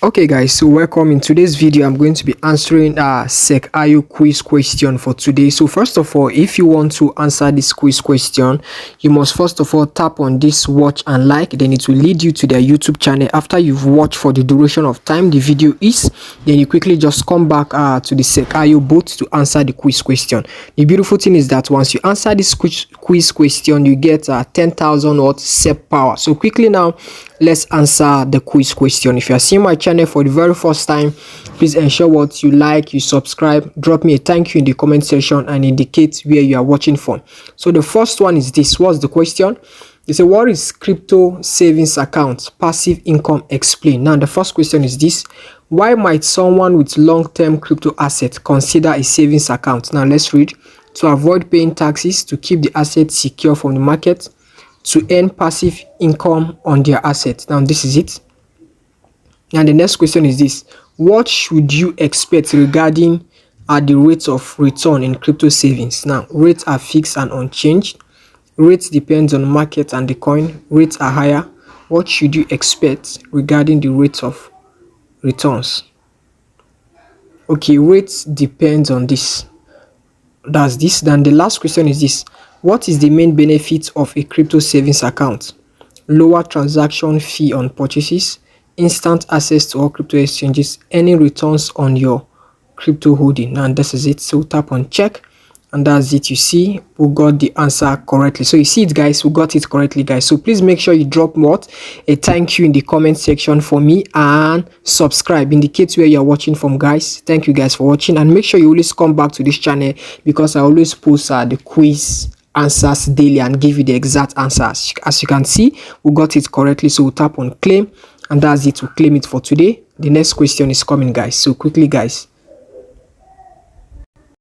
Okay guys, so welcome. In today's video I'm going to be answering a SecIO quiz question for today. So first of all, if you want to answer this quiz question, you must first of all tap on this watch and like, then it will lead you to their YouTube channel. After you've watched for the duration of time the video is, then you quickly just come back to the SecIO booth to answer the quiz question. The beautiful thing is that once you answer this quiz question, you get 10,000 watt SEP power. So quickly now, let's answer the quiz question. If you are seeing my channel for the very first time, please ensure what you like, you subscribe, drop me a thank you in the comment section and indicate where you are watching from. So the first one is this. What's the question? They say, what is crypto savings account passive income? Explain. Now the first question is this: why might someone with long-term crypto asset consider a savings account? Now let's read. To avoid paying taxes, to keep the asset secure from the market, to earn passive income on their assets. Now this is it. And the next question is this: what should you expect regarding the rates of return in crypto savings? Now rates are fixed and unchanged. Rates depends on market and the coin. Rates are higher. What should you expect regarding the rates of returns? Okay, rates depends on this. That's this. Then the last question is this: what is the main benefit of a crypto savings account? Lower transaction fee on purchases, instant access to all crypto exchanges, any returns on your crypto holding. And this is it. So tap on check, and that's it. You see, we got the answer correctly. So you see it, guys, we got it correctly, guys. So please make sure you drop a thank you in the comment section for me, and subscribe, indicate where you're watching from, guys. Thank you guys for watching, and make sure you always come back to this channel because I always post the quiz answers daily and give you the exact answers. As you can see, we got it correctly. So we'll tap on claim, and that's it. We'll claim it for today. The next question is coming, guys. So quickly, guys.